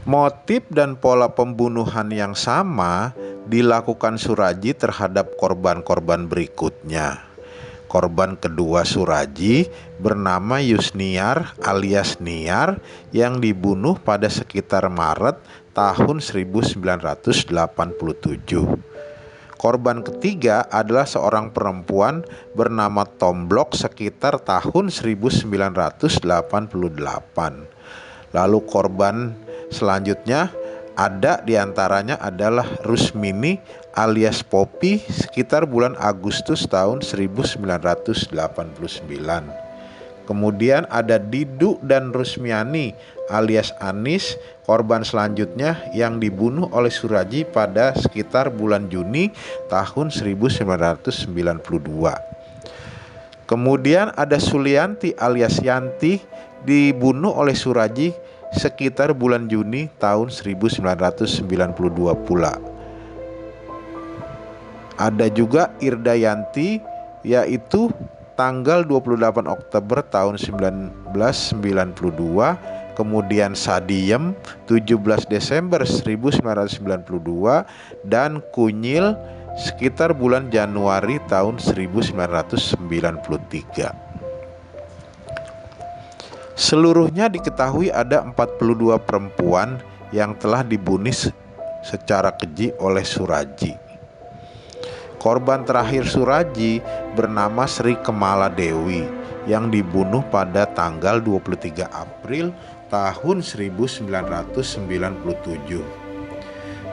Motif dan pola pembunuhan yang sama dilakukan Suraji terhadap korban-korban berikutnya. Korban kedua Suraji bernama Yusniar alias Niar yang dibunuh pada sekitar Maret tahun 1987. Korban ketiga adalah seorang perempuan bernama Tomblok sekitar tahun 1988. Lalu korban selanjutnya ada diantaranya adalah Rusmini alias Popi sekitar bulan Agustus tahun 1989. Kemudian ada Didu dan Rusmiani alias Anis, korban selanjutnya yang dibunuh oleh Suraji pada sekitar bulan Juni tahun 1992. Kemudian ada Sulianti alias Yanti dibunuh oleh Suraji sekitar bulan Juni tahun 1992 pula. Ada juga Irdayanti yaitu tanggal 28 Oktober tahun 1992, kemudian Sadiem 17 Desember 1992 dan Kunyil sekitar bulan Januari tahun 1993. Seluruhnya diketahui ada 42 perempuan yang telah dibunuh secara keji oleh Suraji. Korban terakhir Suraji bernama Sri Kemala Dewi yang dibunuh pada tanggal 23 April tahun 1997.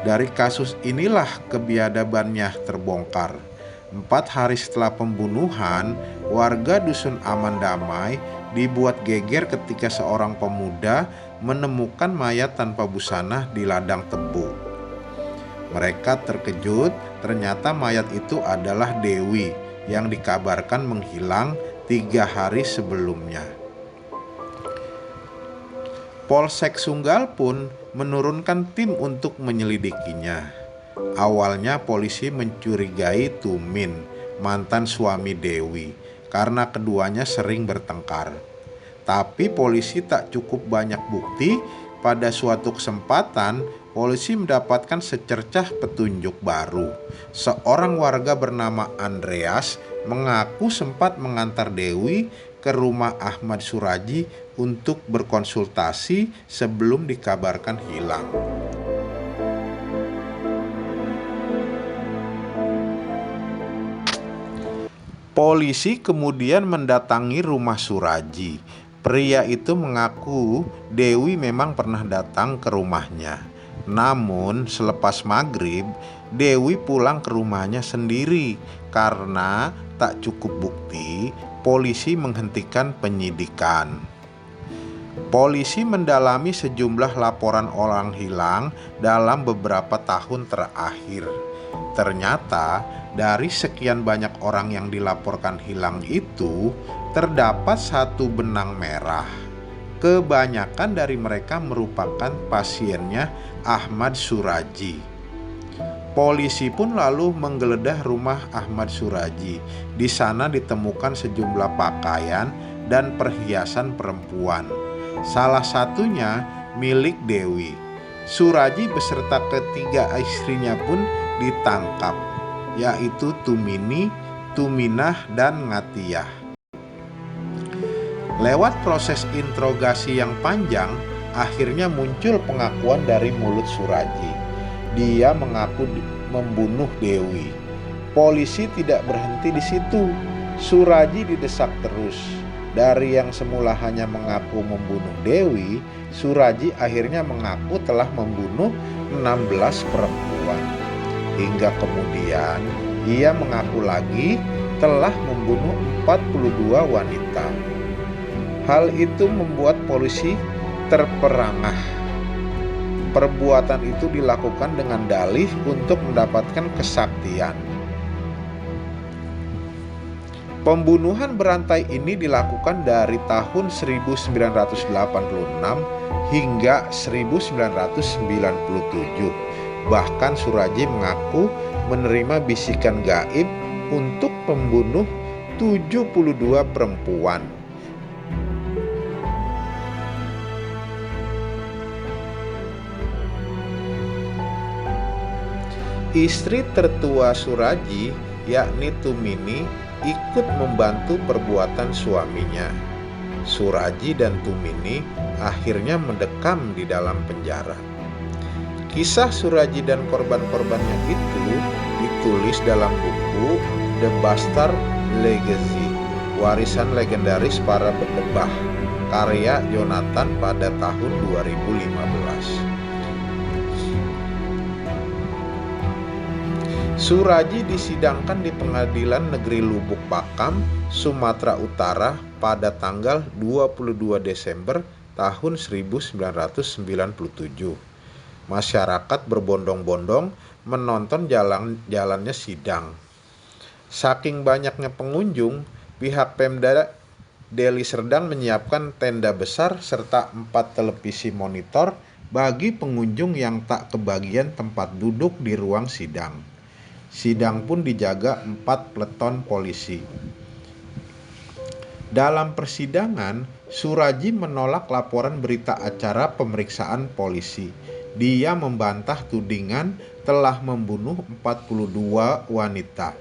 Dari kasus inilah kebiadabannya terbongkar. 4 hari setelah pembunuhan, warga Dusun Aman Damai dibuat geger ketika seorang pemuda menemukan mayat tanpa busana di ladang tebu. Mereka terkejut, ternyata mayat itu adalah Dewi yang dikabarkan menghilang 3 hari sebelumnya. Polsek Sunggal pun menurunkan tim untuk menyelidikinya. Awalnya polisi mencurigai Tumin, mantan suami Dewi, karena keduanya sering bertengkar. Tapi polisi tak cukup banyak bukti. Pada suatu kesempatan, polisi mendapatkan secercah petunjuk baru. Seorang warga bernama Andreas mengaku sempat mengantar Dewi ke rumah Ahmad Suraji untuk berkonsultasi sebelum dikabarkan hilang. Polisi kemudian mendatangi rumah Suraji. Pria itu mengaku Dewi memang pernah datang ke rumahnya. Namun selepas maghrib, Dewi pulang ke rumahnya sendiri. Karena tak cukup bukti, polisi menghentikan penyidikan. Polisi mendalami sejumlah laporan orang hilang dalam beberapa tahun terakhir. Ternyata dari sekian banyak orang yang dilaporkan hilang itu, terdapat 1 benang merah. Kebanyakan dari mereka merupakan pasiennya Ahmad Suraji. Polisi pun lalu menggeledah rumah Ahmad Suraji. Di sana ditemukan sejumlah pakaian dan perhiasan perempuan. Salah satunya milik Dewi. Suraji beserta ketiga istrinya pun ditangkap, yaitu Tumini, Tuminah, dan Ngatiyah. Lewat proses interogasi yang panjang, akhirnya muncul pengakuan dari mulut Suraji. Dia mengaku membunuh Dewi. Polisi tidak berhenti di situ. Suraji didesak terus. Dari yang semula hanya mengaku membunuh Dewi, Suraji akhirnya mengaku telah membunuh 16 perempuan. Hingga kemudian ia mengaku lagi telah membunuh 42 wanita. Hal itu membuat polisi terperangah. Perbuatan itu dilakukan dengan dalih untuk mendapatkan kesaktian. Pembunuhan berantai ini dilakukan dari tahun 1986 hingga 1997. Bahkan Suraji mengaku menerima bisikan gaib untuk membunuh 72 perempuan. Istri tertua Suraji, yakni Tumini, ikut membantu perbuatan suaminya. Suraji dan Tumini akhirnya mendekam di dalam penjara. Kisah Suraji dan korban-korbannya itu ditulis dalam buku The Bastard Legacy, warisan legendaris para berdebah, karya Jonathan pada tahun 2015. Suraji disidangkan di Pengadilan Negeri Lubuk Pakam, Sumatera Utara pada tanggal 22 Desember tahun 1997. Masyarakat berbondong-bondong menonton jalannya sidang. Saking banyaknya pengunjung, pihak Pemda Deli Serdang menyiapkan tenda besar serta 4 televisi monitor bagi pengunjung yang tak kebagian tempat duduk di ruang sidang. Sidang pun dijaga 4 peleton polisi. Dalam persidangan, Suraji menolak laporan berita acara pemeriksaan polisi. Dia membantah tudingan telah membunuh 42 wanita.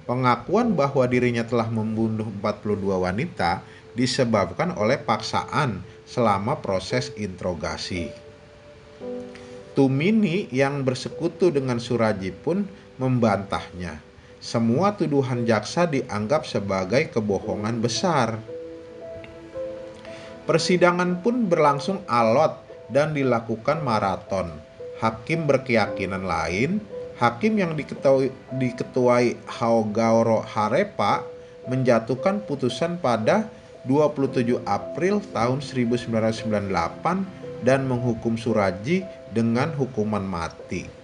Pengakuan bahwa dirinya telah membunuh 42 wanita disebabkan oleh paksaan selama proses interogasi. Tumini yang bersekutu dengan Suraji pun membantahnya. Semua tuduhan jaksa dianggap sebagai kebohongan besar. Persidangan pun berlangsung alot dan dilakukan maraton. Hakim berkeyakinan lain. Hakim yang diketuai Haogaoro Harepa menjatuhkan putusan pada 27 April tahun 1998 dan menghukum Suraji dengan hukuman mati.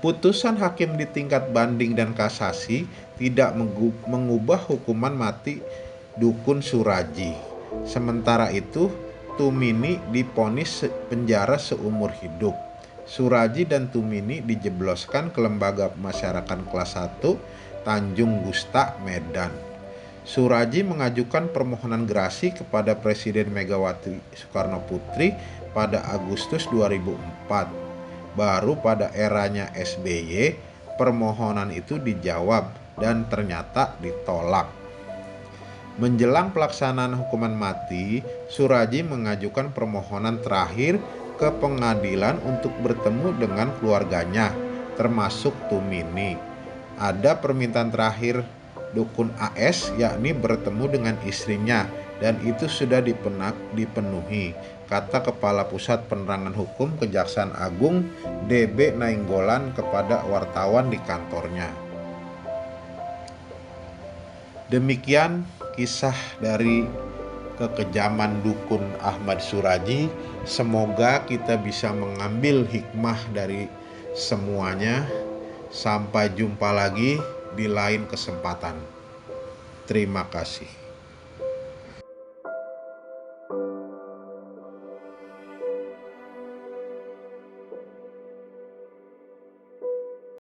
Putusan hakim di tingkat banding dan kasasi tidak mengubah hukuman mati dukun Suraji. Sementara itu, Tumini divonis penjara seumur hidup. Suraji dan Tumini dijebloskan ke Lembaga Pemasyarakatan Kelas 1 Tanjung Gusta, Medan. Suraji mengajukan permohonan gerasi kepada Presiden Megawati Soekarno Putri pada Agustus 2004. Baru pada eranya SBY, permohonan itu dijawab dan ternyata ditolak. Menjelang pelaksanaan hukuman mati, Suraji mengajukan permohonan terakhir ke pengadilan untuk bertemu dengan keluarganya, termasuk Tumini. Ada permintaan terakhir dukun AS, yakni bertemu dengan istrinya, dan itu sudah dipenuhi, kata Kepala Pusat Penerangan Hukum Kejaksaan Agung DB Nainggolan kepada wartawan di kantornya. Demikian kisah dari kekejaman dukun Ahmad Suraji. Semoga kita bisa mengambil hikmah dari semuanya. Sampai jumpa lagi di lain kesempatan. Terima kasih.